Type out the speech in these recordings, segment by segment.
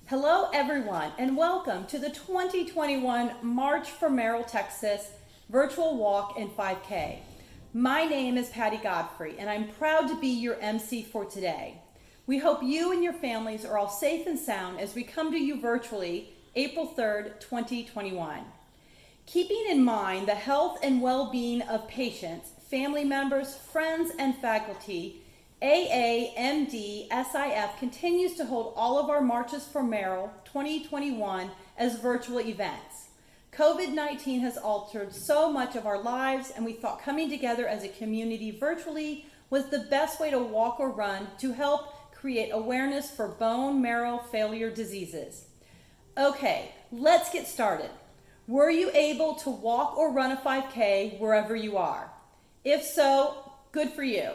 Hello everyone and welcome to the 2021 March for Marrow, Texas virtual walk and 5K. My name is Patty Godfrey and I'm proud to be your MC for today. We hope you and your families are all safe and sound as we come to you virtually April 3rd, 2021. Keeping in mind the health and well-being of patients, family members, friends, and faculty, AAMD-SIF continues to hold all of our Marches for Marrow 2021 as virtual events. COVID-19 has altered so much of our lives, and we thought coming together as a community virtually was the best way to walk or run to help create awareness for bone marrow failure diseases. Okay, let's get started. Were you able to walk or run a 5K wherever you are? If so, good for you.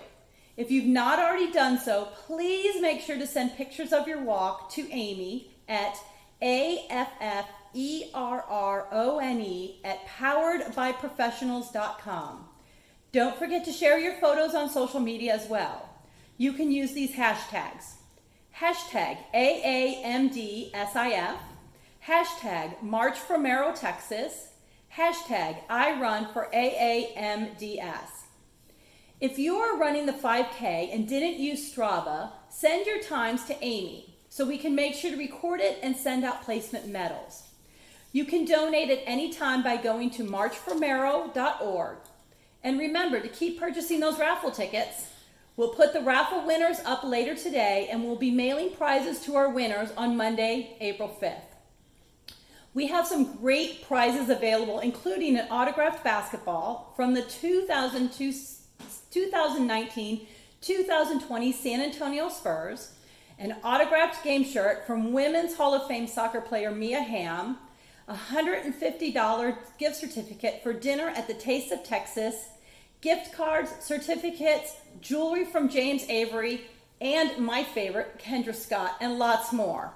If you've not already done so, please make sure to send pictures of your walk to Amy at AFFERRONE@poweredbyprofessionals.com. Don't forget to share your photos on social media as well. You can use these hashtags. Hashtag AAMDSIF, hashtag March for Marrow, Texas, hashtag I Run for AAMDS. If you are running the 5K and didn't use Strava, send your times to Amy so we can make sure to record it and send out placement medals. You can donate at any time by going to marchformarrow.org. And remember to keep purchasing those raffle tickets. We'll put the raffle winners up later today and we'll be mailing prizes to our winners on Monday, April 5th. We have some great prizes available, including an autographed basketball from the 2019-2020 San Antonio Spurs, an autographed game shirt from Women's Hall of Fame soccer player Mia Hamm, a $150 gift certificate for dinner at the Taste of Texas, gift cards, certificates, jewelry from James Avery, and my favorite, Kendra Scott, and lots more.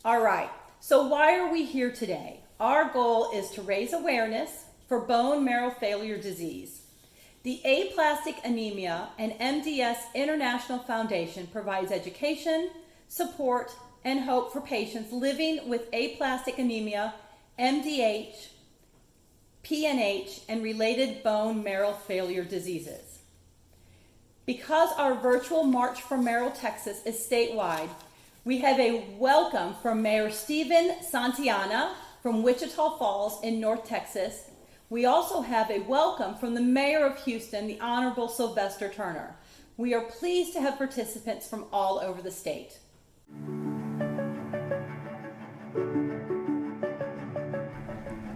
All right, so why are we here today? Our goal is to raise awareness for bone marrow failure disease. The Aplastic Anemia and MDS International Foundation provides education, support, and hope for patients living with aplastic anemia, MDH, PNH, and related bone marrow failure diseases. Because our virtual March for Marrow, Texas is statewide, we have a welcome from Mayor Stephen Santiano from Wichita Falls in North Texas. We also have a welcome from the Mayor of Houston, the Honorable Sylvester Turner. We are pleased to have participants from all over the state.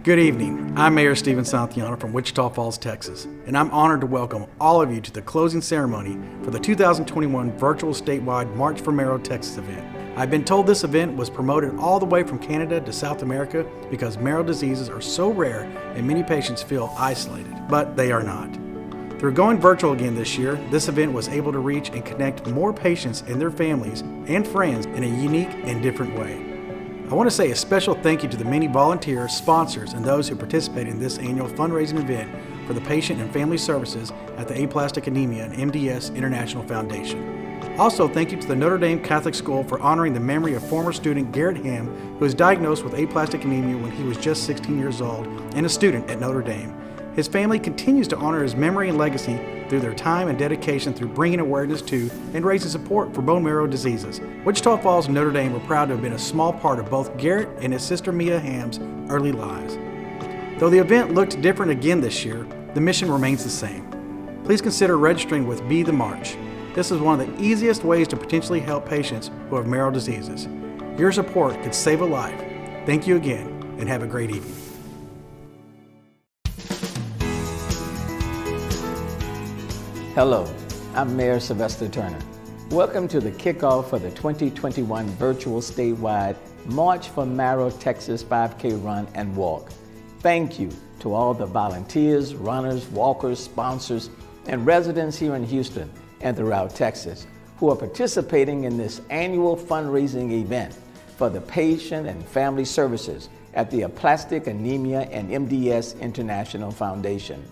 Good evening. I'm Mayor Stephen Santiano from Wichita Falls, Texas, and I'm honored to welcome all of you to the closing ceremony for the 2021 virtual statewide March for Marrow, Texas event. I've been told this event was promoted all the way from Canada to South America because marrow diseases are so rare and many patients feel isolated, but they are not. Through going virtual again this year, this event was able to reach and connect more patients and their families and friends in a unique and different way. I want to say a special thank you to the many volunteers, sponsors, and those who participated in this annual fundraising event for the patient and family services at the Aplastic Anemia and MDS International Foundation. Also, thank you to the Notre Dame Catholic School for honoring the memory of former student Garrett Hamm, who was diagnosed with aplastic anemia when he was just 16 years old and a student at Notre Dame. His family continues to honor his memory and legacy through their time and dedication through bringing awareness to and raising support for bone marrow diseases. Wichita Falls and Notre Dame are proud to have been a small part of both Garrett and his sister Mia Hamm's early lives. Though the event looked different again this year, the mission remains the same. Please consider registering with Be the March. This is one of the easiest ways to potentially help patients who have marrow diseases. Your support could save a life. Thank you again, and have a great evening. Hello, I'm Mayor Sylvester Turner. Welcome to the kickoff for the 2021 virtual statewide March for Marrow, Texas 5K Run and Walk. Thank you to all the volunteers, runners, walkers, sponsors, and residents here in Houston and throughout Texas who are participating in this annual fundraising event for the patient and family services at the Aplastic Anemia and MDS International Foundation.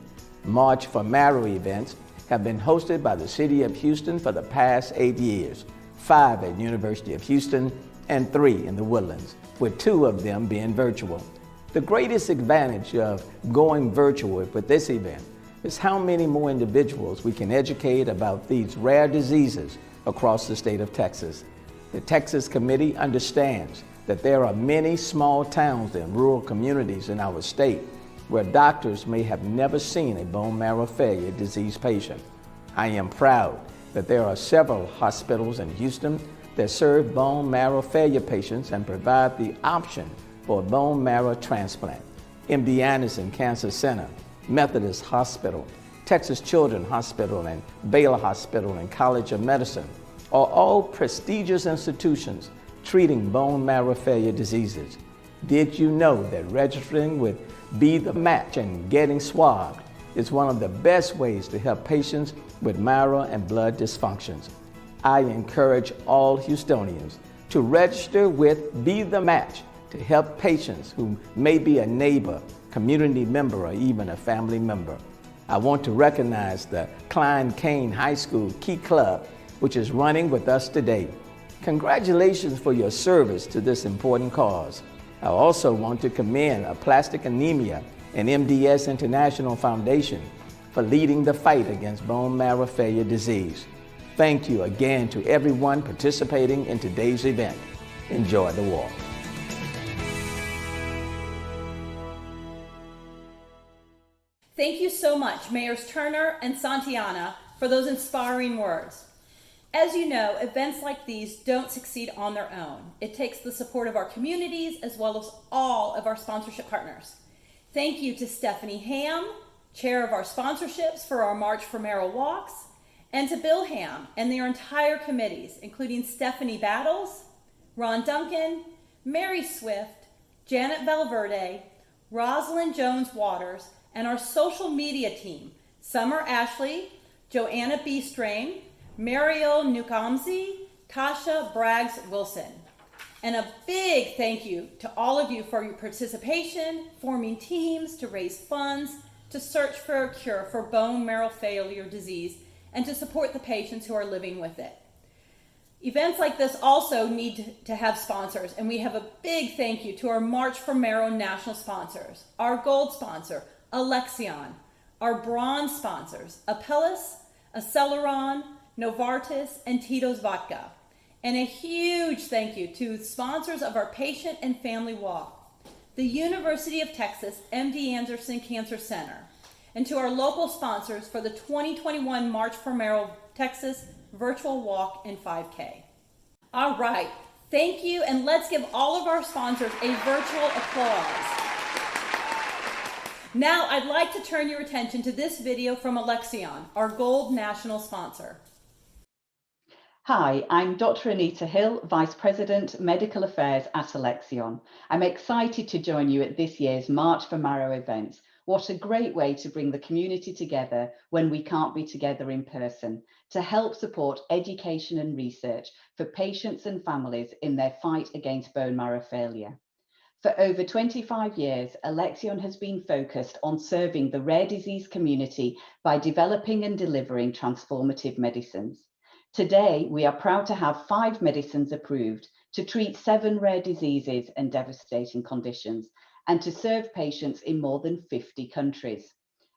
March for Marrow events have been hosted by the City of Houston for the past 8 years, 5 at University of Houston and 3 in the Woodlands, with 2 of them being virtual. The greatest advantage of going virtual with this event is how many more individuals we can educate about these rare diseases across the state of Texas. The Texas Committee understands that there are many small towns and rural communities in our state where doctors may have never seen a bone marrow failure disease patient. I am proud that there are several hospitals in Houston that serve bone marrow failure patients and provide the option for a bone marrow transplant. MD Anderson Cancer Center, Methodist Hospital, Texas Children's Hospital, and Baylor Hospital and College of Medicine are all prestigious institutions treating bone marrow failure diseases. Did you know that registering with Be the Match and getting swabbed is one of the best ways to help patients with marrow and blood dysfunctions? I encourage all Houstonians to register with Be the Match to help patients who may be a neighbor, community member, or even a family member. I want to recognize the Klein Cain High School Key Club, which is running with us today. Congratulations for your service to this important cause. I also want to commend Aplastic Anemia and MDS International Foundation for leading the fight against bone marrow failure disease. Thank you again to everyone participating in today's event. Enjoy the walk. Thank you so much, Mayors Turner and Santiano, for those inspiring words. As you know, events like these don't succeed on their own. It takes the support of our communities as well as all of our sponsorship partners. Thank you to Stephanie Ham, chair of our sponsorships for our March for Marrow walks, and to Bill Ham and their entire committees, including Stephanie Battles, Ron Duncan, Mary Swift, Janet Valverde, Rosalind Jones-Waters, and our social media team, Summer Ashley, Joanna B. Strain, Mariel Nukamzi, Tasha Braggs-Wilson. And a big thank you to all of you for your participation, forming teams to raise funds, to search for a cure for bone marrow failure disease, and to support the patients who are living with it. Events like this also need to have sponsors, and we have a big thank you to our March for Marrow national sponsors, our gold sponsor, Alexion, our bronze sponsors, Apellis, Aceleron, Novartis, and Tito's Vodka. And a huge thank you to sponsors of our Patient and Family Walk, the University of Texas MD Anderson Cancer Center, and to our local sponsors for the 2021 March for Marrow Texas Virtual Walk and 5K. All right, thank you, and let's give all of our sponsors a virtual applause. Now I'd like to turn your attention to this video from Alexion, our gold national sponsor. Hi, I'm Dr. Anita Hill, Vice President, Medical Affairs at Alexion. I'm excited to join you at this year's March for Marrow event. What a great way to bring the community together when we can't be together in person, to help support education and research for patients and families in their fight against bone marrow failure. For over 25 years, Alexion has been focused on serving the rare disease community by developing and delivering transformative medicines. Today, we are proud to have 5 medicines approved to treat 7 rare diseases and devastating conditions, and to serve patients in more than 50 countries.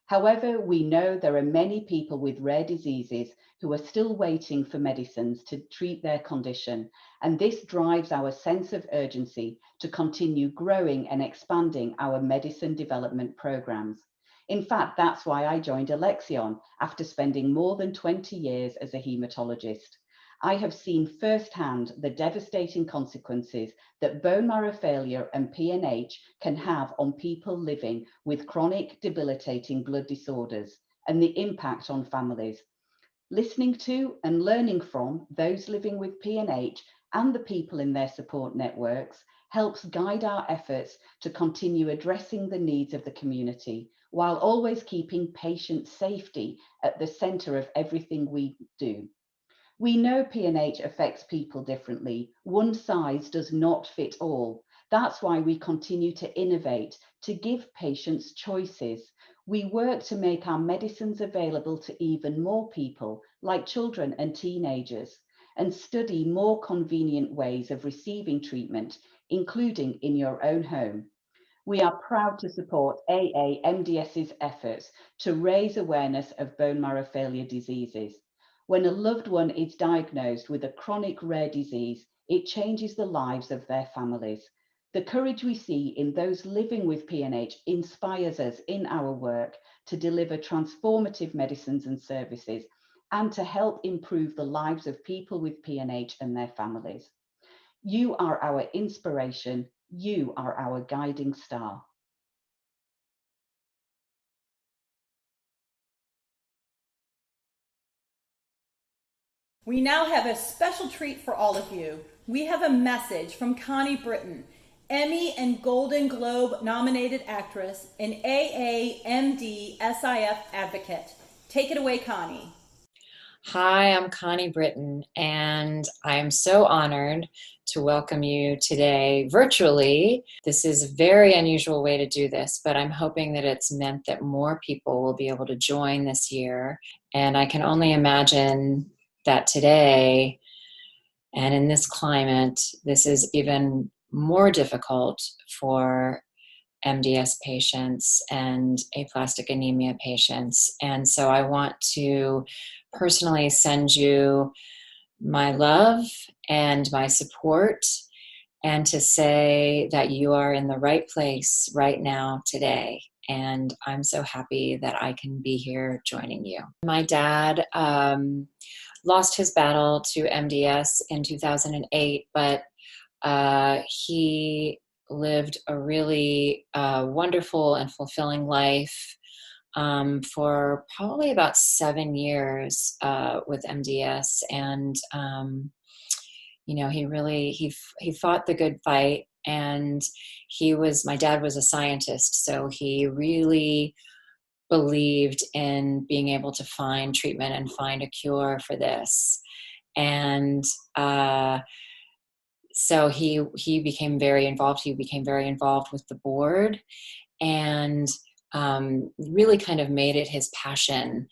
However, we know there are many people with rare diseases who are still waiting for medicines to treat their condition, and this drives our sense of urgency to continue growing and expanding our medicine development programs. In fact, that's why I joined Alexion after spending more than 20 years as a hematologist. I have seen firsthand the devastating consequences that bone marrow failure and PNH can have on people living with chronic debilitating blood disorders and the impact on families. Listening to and learning from those living with PNH and the people in their support networks helps guide our efforts to continue addressing the needs of the community while always keeping patient safety at the center of everything we do. We know PNH affects people differently. One size does not fit all. That's why we continue to innovate, to give patients choices. We work to make our medicines available to even more people, like children and teenagers. and study more convenient ways of receiving treatment, including in your own home. We are proud to support AAMDS's efforts to raise awareness of bone marrow failure diseases. When a loved one is diagnosed with a chronic rare disease, it changes the lives of their families. The courage we see in those living with PNH inspires us in our work to deliver transformative medicines and services and to help improve the lives of people with PNH and their families. You are our inspiration. You are our guiding star. We now have a special treat for all of you. We have a message from Connie Britton, Emmy and Golden Globe nominated actress and AAMD SIF advocate. Take it away, Connie. Hi, I'm Connie Britton, and I am so honored to welcome you today virtually. This is a very unusual way to do this, but I'm hoping that it's meant that more people will be able to join this year. And I can only imagine that today, and in this climate, this is even more difficult for MDS patients and aplastic anemia patients. And so I want to personally send you my love and my support, and to say that you are in the right place right now today. And I'm so happy that I can be here joining you. My dad lost his battle to MDS in 2008, but he lived a really wonderful and fulfilling life for probably about 7 years with MDS. And, you know, he fought the good fight, and my dad was a scientist, so he really believed in being able to find treatment and find a cure for this. And so he became very involved. He became very involved with the board, and really kind of made it his passion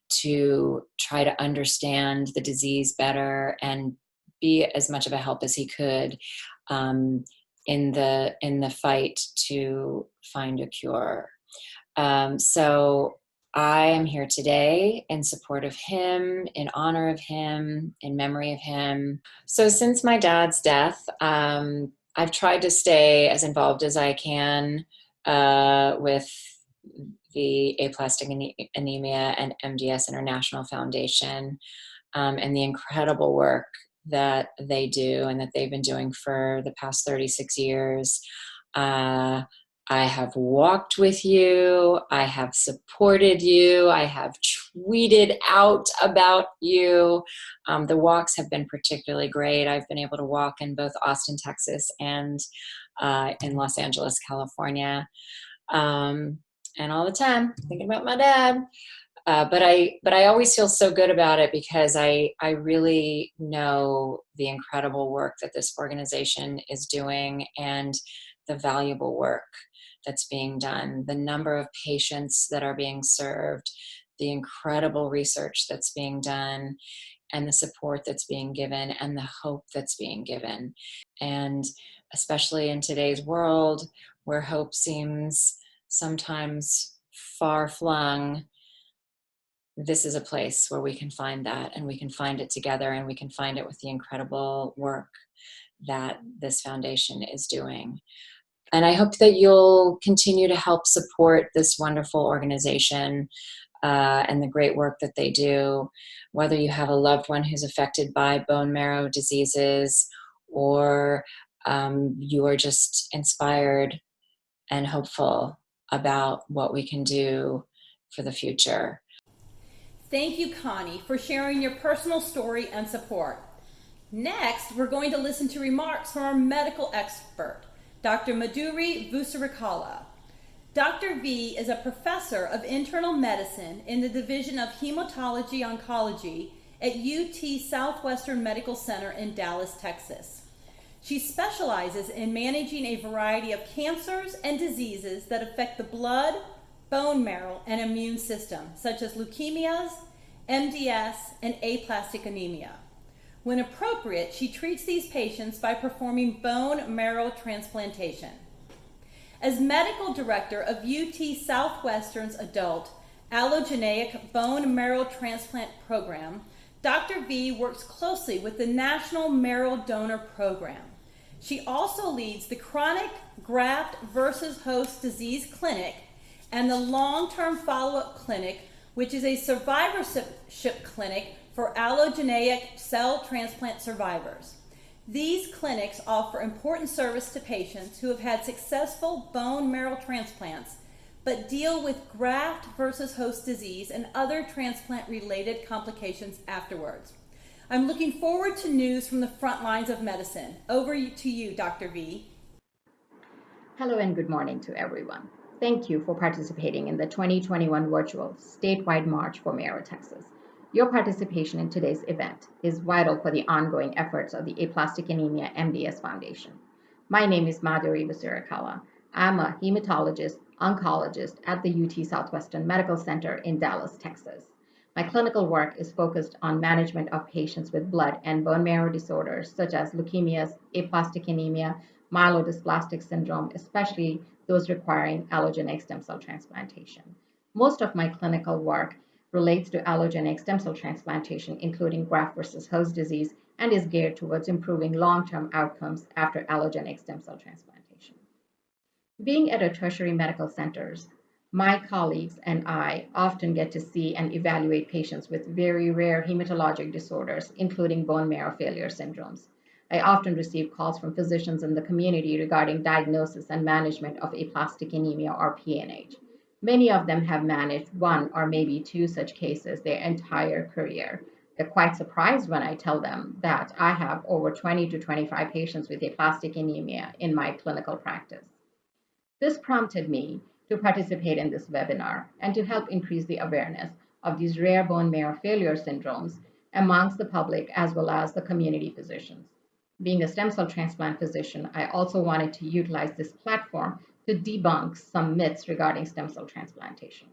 to try to understand the disease better and be as much of a help as he could in the fight to find a cure. So I am here today in support of him, in honor of him, in memory of him. So since my dad's death, I've tried to stay as involved as I can with the Aplastic Anemia and MDS International Foundation, and the incredible work that they do and that they've been doing for the past 36 years. I have walked with you, I have supported you, I have tweeted out about you. The walks have been particularly great. I've been able to walk in both Austin, Texas, and in Los Angeles, California. And all the time thinking about my dad. But I always feel so good about it because I really know the incredible work that this organization is doing and the valuable work that's being done, the number of patients that are being served, the incredible research that's being done, and the support that's being given, and the hope that's being given. And especially in today's world where hope seems sometimes far-flung, this is a place where we can find that, and we can find it together, and we can find it with the incredible work that this foundation is doing. And I hope that you'll continue to help support this wonderful organization and the great work that they do, whether you have a loved one who's affected by bone marrow diseases, or you are just inspired and hopeful about what we can do for the future. Thank you, Connie, for sharing your personal story and support. Next, we're going to listen to remarks from our medical expert, Dr. Madhuri Vusarikala. Dr. V is a professor of internal medicine in the Division of Hematology Oncology at UT Southwestern Medical Center in Dallas, Texas. She specializes in managing a variety of cancers and diseases that affect the blood, bone marrow, and immune system, such as leukemias, MDS, and aplastic anemia. When appropriate, she treats these patients by performing bone marrow transplantation. As medical director of UT Southwestern's adult allogeneic bone marrow transplant program, Dr. V works closely with the National Marrow Donor Program. She also leads the Chronic Graft versus Host Disease Clinic and the Long-Term Follow-Up Clinic, which is a survivorship clinic for allogeneic cell transplant survivors. These clinics offer important service to patients who have had successful bone marrow transplants but deal with graft versus host disease and other transplant-related complications afterwards. I'm looking forward to news from the front lines of medicine. Over to you, Dr. V. Hello and good morning to everyone. Thank you for participating in the 2021 virtual statewide March for Marrow, Texas. Your participation in today's event is vital for the ongoing efforts of the Aplastic Anemia MDS Foundation. My name is Madhuri. I'm a hematologist, oncologist at the UT Southwestern Medical Center in Dallas, Texas. My clinical work is focused on management of patients with blood and bone marrow disorders such as leukemias, aplastic anemia, myelodysplastic syndrome, especially those requiring allogeneic stem cell transplantation. Most of my clinical work relates to allogeneic stem cell transplantation, including graft versus host disease, and is geared towards improving long-term outcomes after allogeneic stem cell transplantation. Being at a tertiary medical centers, my colleagues and I often get to see and evaluate patients with very rare hematologic disorders, including bone marrow failure syndromes. I often receive calls from physicians in the community regarding diagnosis and management of aplastic anemia or PNH. Many of them have managed one or maybe two such cases their entire career. They're quite surprised when I tell them that I have over 20 to 25 patients with aplastic anemia in my clinical practice. This prompted me to participate in this webinar and to help increase the awareness of these rare bone marrow failure syndromes amongst the public as well as the community physicians. Being a stem cell transplant physician, I also wanted to utilize this platform to debunk some myths regarding stem cell transplantation.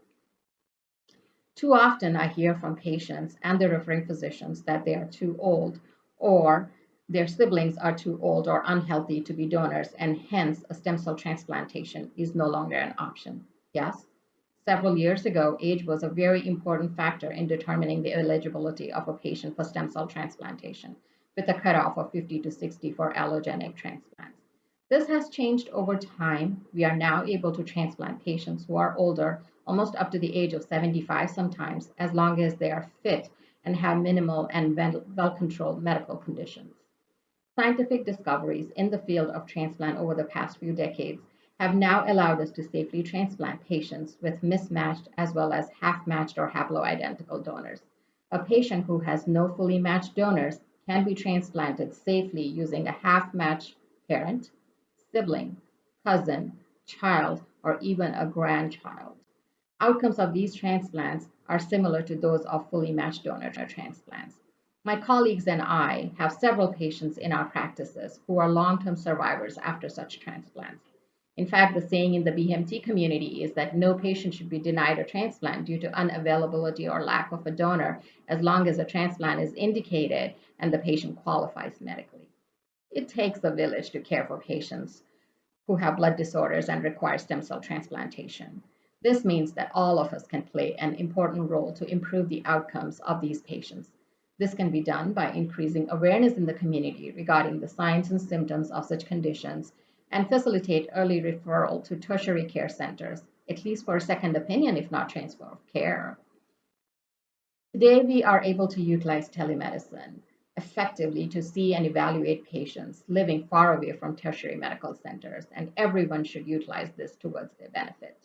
Too often I hear from patients and their referring physicians that they are too old or their siblings are too old or unhealthy to be donors, and hence a stem cell transplantation is no longer an option. Yes, several years ago, age was a very important factor in determining the eligibility of a patient for stem cell transplantation, with a cutoff of 50 to 60 for allogenic transplants. This has changed over time. We are now able to transplant patients who are older, almost up to the age of 75 sometimes, as long as they are fit and have minimal and well-controlled medical conditions. Scientific discoveries in the field of transplant over the past few decades have now allowed us to safely transplant patients with mismatched as well as half-matched or haploidentical donors. A patient who has no fully matched donors can be transplanted safely using a half-matched parent, sibling, cousin, child, or even a grandchild. Outcomes of these transplants are similar to those of fully matched donor transplants. My colleagues and I have several patients in our practices who are long-term survivors after such transplants. In fact, the saying in the BMT community is that no patient should be denied a transplant due to unavailability or lack of a donor as long as a transplant is indicated and the patient qualifies medically. It takes a village to care for patients who have blood disorders and require stem cell transplantation. This means that all of us can play an important role to improve the outcomes of these patients. This can be done by increasing awareness in the community regarding the signs and symptoms of such conditions and facilitate early referral to tertiary care centers, at least for a second opinion, if not transfer of care. Today, we are able to utilize telemedicine effectively to see and evaluate patients living far away from tertiary medical centers, and everyone should utilize this towards their benefit.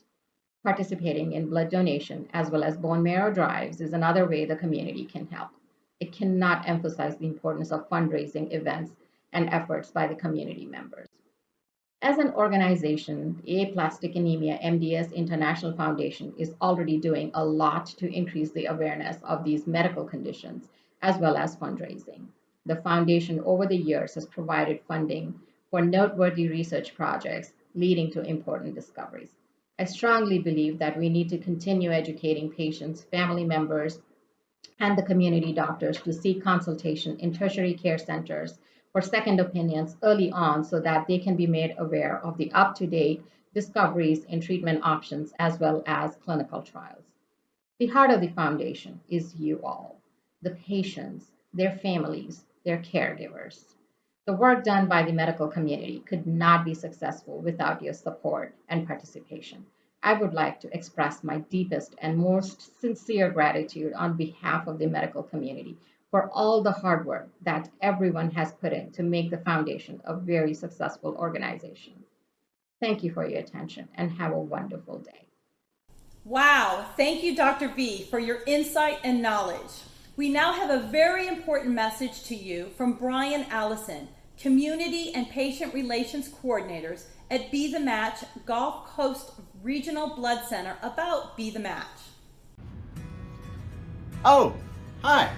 Participating in blood donation as well as bone marrow drives is another way the community can help. It cannot emphasize the importance of fundraising events and efforts by the community members. As an organization, the Aplastic Anemia MDS International Foundation is already doing a lot to increase the awareness of these medical conditions as well as fundraising. The foundation over the years has provided funding for noteworthy research projects leading to important discoveries. I strongly believe that we need to continue educating patients, family members, and the community doctors to seek consultation in tertiary care centers for second opinions early on so that they can be made aware of the up to date discoveries in treatment options as well as clinical trials. The heart of the foundation is you all, the patients, their families, their caregivers. The work done by the medical community could not be successful without your support and participation. I would like to express my deepest and most sincere gratitude on behalf of the medical community for all the hard work that everyone has put in to make the foundation a very successful organization. Thank you for your attention and have a wonderful day. Wow, thank you, Dr. V, for your insight and knowledge. We now have a very important message to you from Brian Allison, Community and Patient Relations Coordinators at Be the Match Gulf Coast Regional Blood Center about Be the Match. Oh, hi.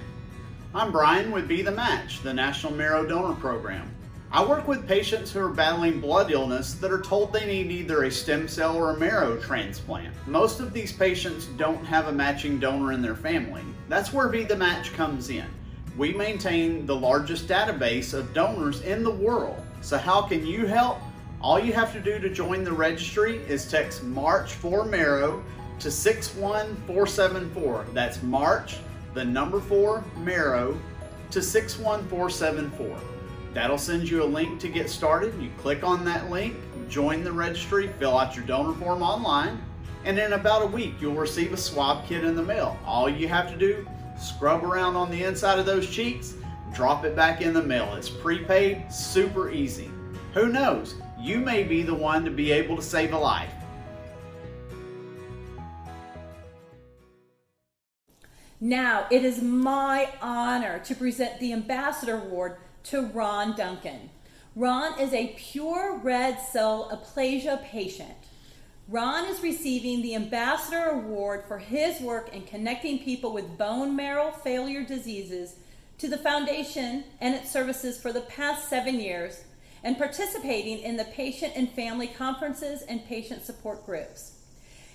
I'm Brian with Be the Match, the National Marrow Donor Program. I work with patients who are battling blood illness that are told they need either a stem cell or a marrow transplant. Most of these patients don't have a matching donor in their family. That's where Be the Match comes in. We maintain the largest database of donors in the world. So how can you help? All you have to do to join the registry is text March for Marrow to 61474. That's March, the number 4, Marrow, to 61474. That'll send you a link to get started. You click on that link, join the registry, fill out your donor form online, and in about a week you'll receive a swab kit in the mail. All you have to do, scrub around on the inside of those cheeks, drop it back in the mail. It's prepaid, super easy. Who knows? You may be the one to be able to save a life. Now, it is my honor to present the Ambassador Award to Ron Duncan. Ron is a pure red cell aplasia patient. Ron is receiving the Ambassador Award for his work in connecting people with bone marrow failure diseases to the foundation and its services for the past 7 years, and participating in the patient and family conferences and patient support groups.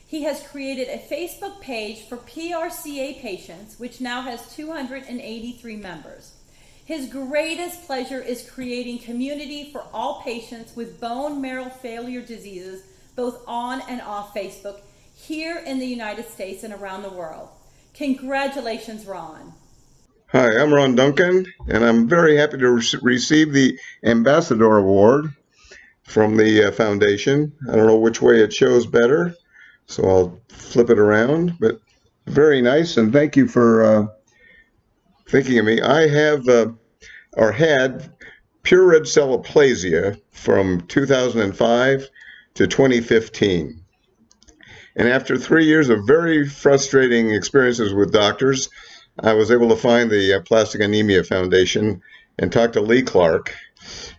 He has created a Facebook page for PRCA patients, which now has 283 members. His greatest pleasure is creating community for all patients with bone marrow failure diseases, both on and off Facebook, here in the United States and around the world. Congratulations, Ron. Hi, I'm Ron Duncan, and I'm very happy to receive the Ambassador Award from the foundation. I don't know which way it shows better, so I'll flip it around, but very nice, and thank you for thinking of me. I have or had pure red cell aplasia from 2005 to 2015. And after 3 years of very frustrating experiences with doctors, I was able to find the Plastic Anemia Foundation and talk to Lee Clark.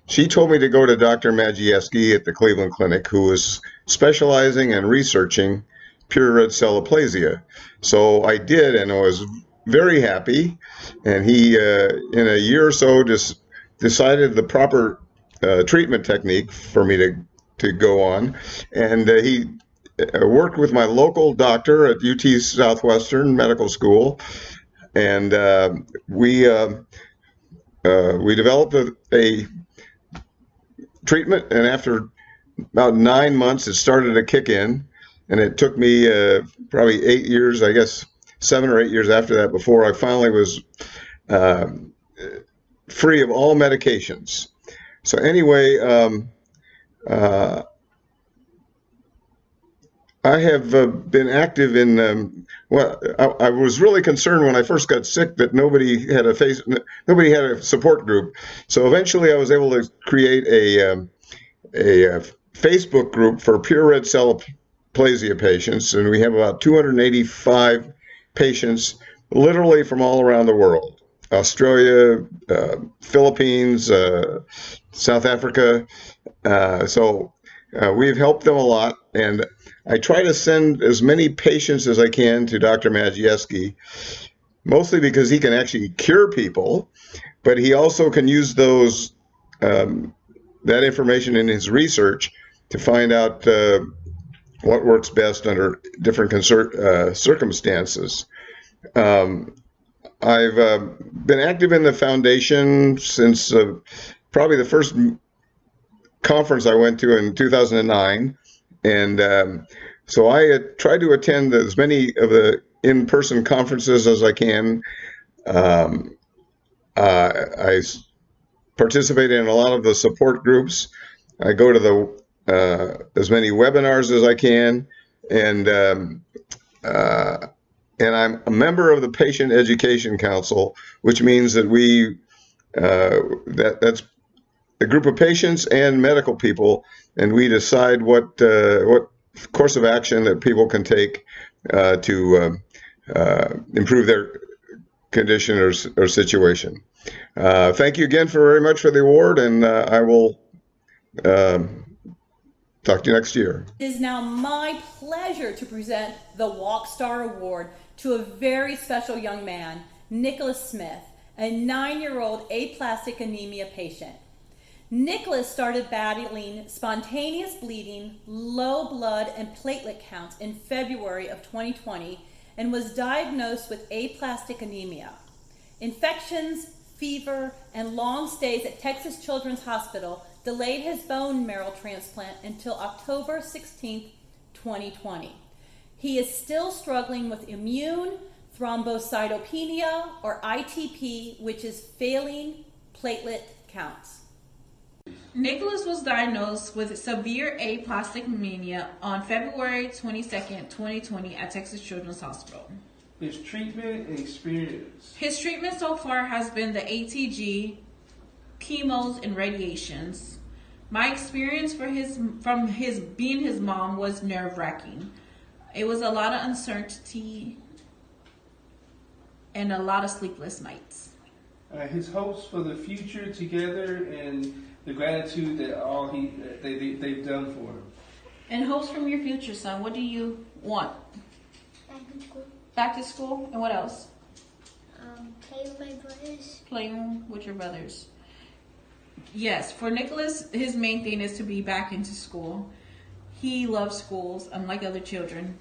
She told me to go to Dr. Majewski at the Cleveland Clinic, who was specializing and researching pure red cell aplasia. So I did, and I was very happy. And he, in a year or so, just decided the proper treatment technique for me to go on. And he worked with my local doctor at UT Southwestern Medical School, and we developed a treatment. And after about 9 months, it started to kick in, and it took me probably 8 years, I guess 7 or 8 years after that, before I finally was free of all medications. So anyway, I have been active in, I was really concerned when I first got sick that nobody had a support group. So eventually I was able to create a Facebook group for pure red cell aplasia patients, and we have about 285 patients literally from all around the world. Australia, Philippines, South Africa. So we've helped them a lot, and I try to send as many patients as I can to Dr. Majewski, mostly because he can actually cure people, but he also can use those that information in his research to find out what works best under different circumstances. I've been active in the foundation since probably the first conference I went to in 2009. And so I try to attend as many of the in-person conferences as I can. I participate in a lot of the support groups. I go to the as many webinars as I can, and and I'm a member of the Patient Education Council, which means that that's a group of patients and medical people, and we decide what course of action that people can take to improve their condition or situation. Thank you again very much for the award, and I will talk to you next year. It is now my pleasure to present the Walk Star Award to a very special young man, Nicholas Smith, a 9-year-old aplastic anemia patient. Nicholas started battling spontaneous bleeding, low blood, and platelet counts in February of 2020 and was diagnosed with aplastic anemia. Infections, fever, and long stays at Texas Children's Hospital delayed his bone marrow transplant until October 16, 2020. He is still struggling with immune thrombocytopenia, or ITP, which is failing platelet counts. Nicholas was diagnosed with severe aplastic anemia on February 22nd, 2020 at Texas Children's Hospital. His treatment and experience. His treatment so far has been the ATG, chemos, and radiations. My experience from being his mom was nerve-wracking. It was a lot of uncertainty and a lot of sleepless nights. His hopes for the future together and the gratitude that they've done for him. And hopes from your future, son. What do you want? Back to school. Back to school? And what else? Play with my brothers. Playing with your brothers. Yes, for Nicholas, his main thing is to be back into school. He loves schools, unlike other children.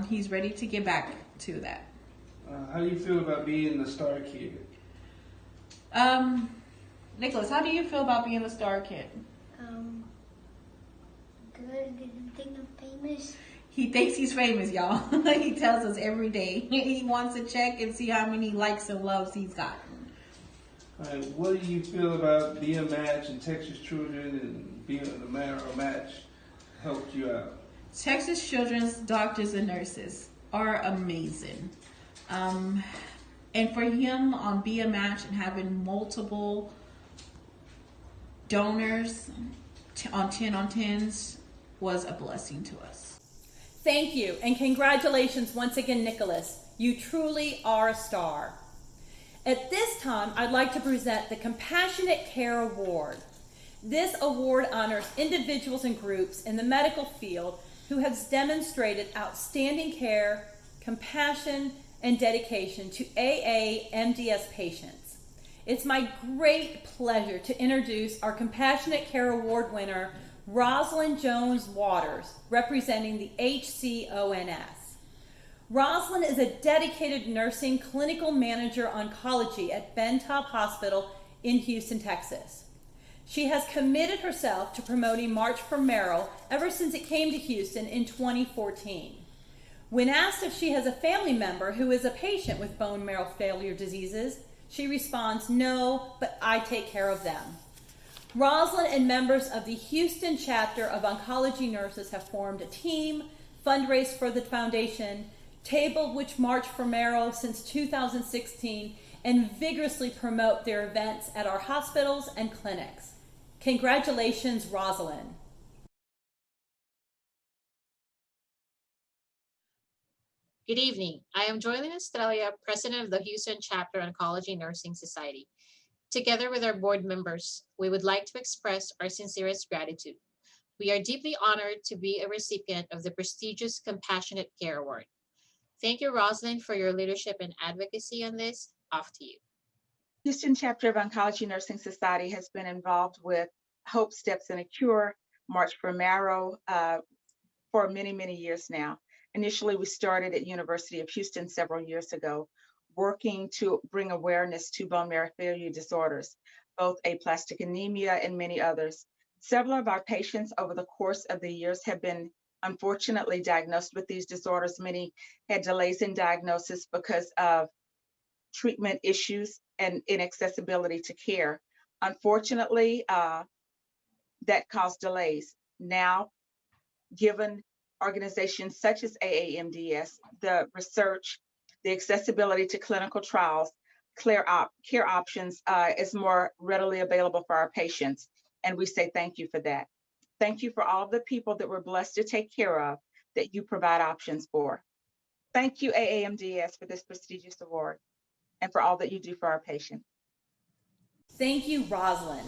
He's ready to get back to that. How do you feel about being the star kid? Nicholas, how do you feel about being the star kid? Good. I think I'm famous. He thinks he's famous, y'all. He tells us every day. He wants to check and see how many likes and loves he's gotten. All right, what do you feel about being a match and Texas Children and being the Marrow match helped you out? Texas Children's doctors and nurses are amazing. And for him on Be a Match and having multiple donors on 10 on 10s was a blessing to us. Thank you, and congratulations once again, Nicholas. You truly are a star. At this time, I'd like to present the Compassionate Care Award. This award honors individuals and groups in the medical field who have demonstrated outstanding care, compassion, and dedication to AA-MDS patients. It's my great pleasure to introduce our Compassionate Care Award winner, Rosalind Jones Waters, representing the HCONS. Rosalind is a dedicated nursing clinical manager oncology at Bentop Hospital in Houston, Texas. She has committed herself to promoting March for Marrow ever since it came to Houston in 2014. When asked if she has a family member who is a patient with bone marrow failure diseases, she responds, "No, but I take care of them." Rosalind and members of the Houston chapter of Oncology Nurses have formed a team, fundraised for the foundation, tabled which March for Marrow since 2016, and vigorously promote their events at our hospitals and clinics. Congratulations, Rosalind. Good evening. I am Joylyn Estrella, President of the Houston Chapter Oncology Nursing Society. Together with our board members, we would like to express our sincerest gratitude. We are deeply honored to be a recipient of the prestigious Compassionate Care Award. Thank you, Rosalind, for your leadership and advocacy on this. Off to you. Houston Chapter of Oncology Nursing Society has been involved with Hope Steps in a Cure, March for Marrow for many, many years now. Initially, we started at University of Houston several years ago working to bring awareness to bone marrow failure disorders, both aplastic anemia and many others. Several of our patients over the course of the years have been unfortunately diagnosed with these disorders. Many had delays in diagnosis because of treatment issues and inaccessibility to care. Unfortunately, that caused delays. Now, given organizations such as AAMDS, the research, the accessibility to clinical trials, care options is more readily available for our patients. And we say thank you for that. Thank you for all of the people that we're blessed to take care of that you provide options for. Thank you, AAMDS, for this prestigious award and for all that you do for our patients. Thank you, Rosalind.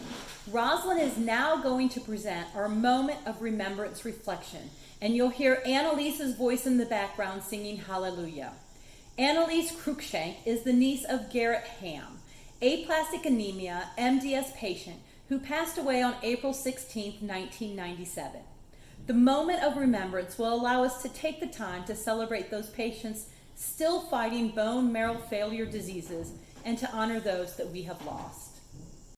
Rosalind is now going to present our moment of remembrance reflection, and you'll hear Annalise's voice in the background singing Hallelujah. Annalise Cruikshank is the niece of Garrett Ham, aplastic anemia MDS patient who passed away on April 16, 1997. The moment of remembrance will allow us to take the time to celebrate those patients still fighting bone marrow failure diseases and to honor those that we have lost.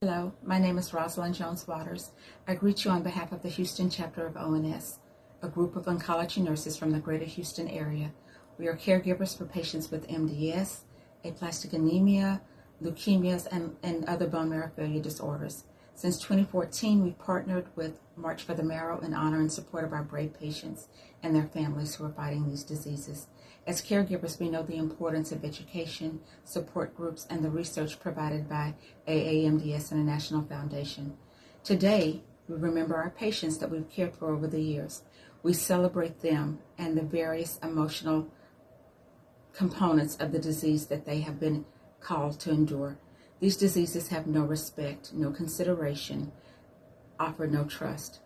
Hello, my name is Rosalind Jones Waters. I greet you on behalf of the Houston chapter of ONS, a group of oncology nurses from the greater Houston area. We are caregivers for patients with MDS, aplastic anemia, leukemias, and other bone marrow failure disorders. Since 2014, we've partnered with March for the Marrow in honor and support of our brave patients and their families who are fighting these diseases. As caregivers, we know the importance of education, support groups, and the research provided by AAMDS and a national foundation. Today, we remember our patients that we've cared for over the years. We celebrate them and the various emotional components of the disease that they have been called to endure. These diseases have no respect, no consideration, offer no trust.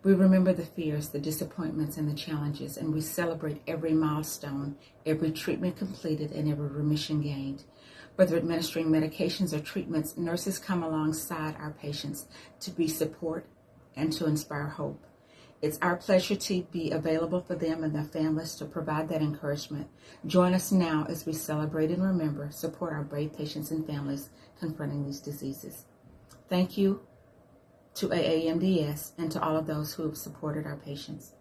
We remember the fears, the disappointments, and the challenges, and we celebrate every milestone, every treatment completed, and every remission gained. Whether administering medications or treatments, nurses come alongside our patients to be support and to inspire hope. It's our pleasure to be available for them and their families to provide that encouragement. Join us now as we celebrate and remember, support our brave patients and families confronting these diseases. Thank you to AAMDS and to all of those who have supported our patients.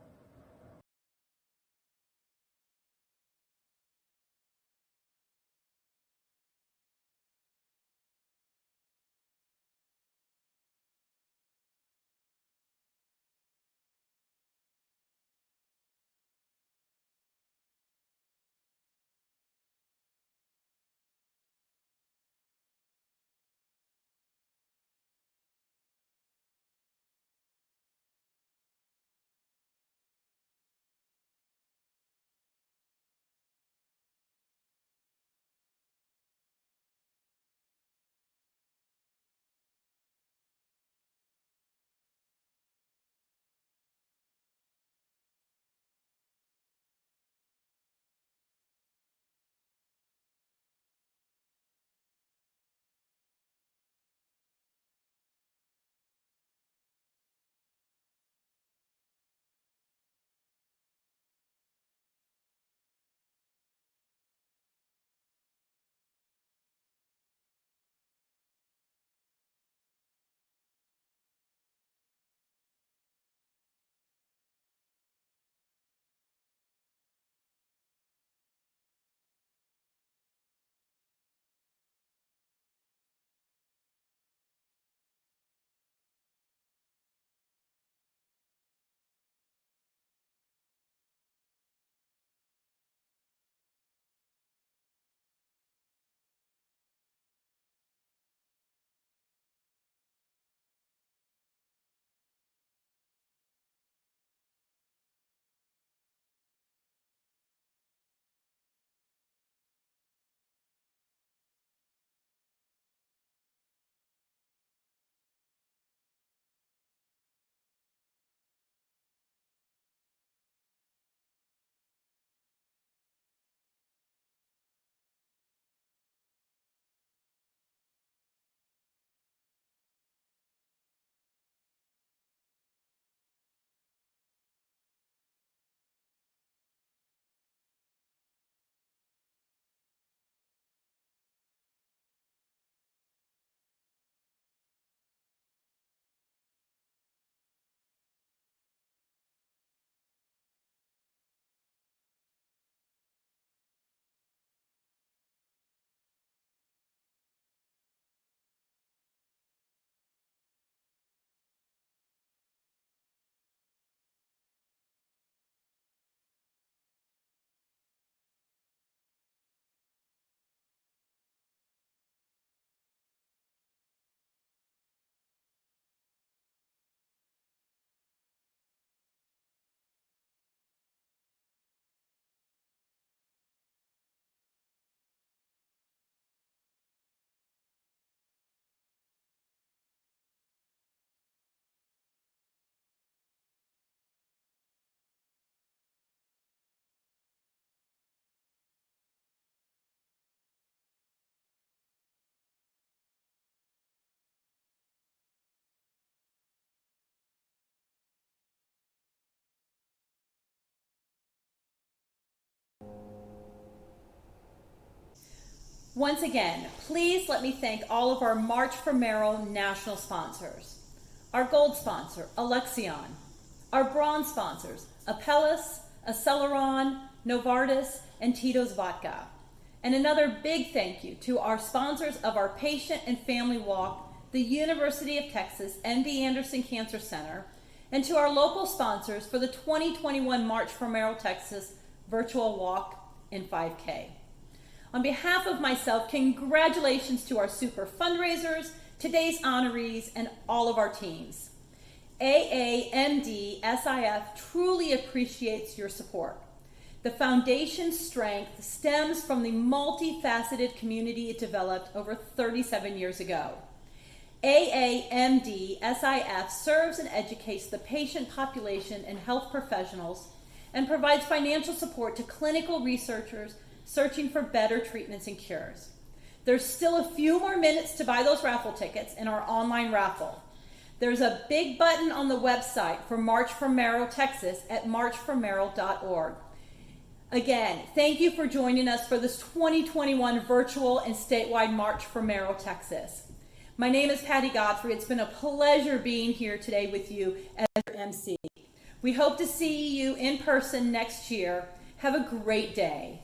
Once again, please let me thank all of our March for Marrow national sponsors. Our gold sponsor, Alexion. Our bronze sponsors, Apellis, Aceleron, Novartis, and Tito's Vodka. And another big thank you to our sponsors of our patient and family walk, the University of Texas MD Anderson Cancer Center, and to our local sponsors for the 2021 March for Marrow, Texas virtual walk and 5K. On behalf of myself, congratulations to our super fundraisers, today's honorees, and all of our teams. AAMD SIF truly appreciates your support. The foundation's strength stems from the multifaceted community it developed over 37 years ago. AAMD SIF serves and educates the patient population and health professionals and provides financial support to clinical researchers searching for better treatments and cures. There's still a few more minutes to buy those raffle tickets in our online raffle. There's a big button on the website for March for Marrow, Texas at marchformarrow.org. Again, thank you for joining us for this 2021 virtual and statewide March for Marrow, Texas. My name is Patty Godfrey. It's been a pleasure being here today with you as your MC. We hope to see you in person next year. Have a great day.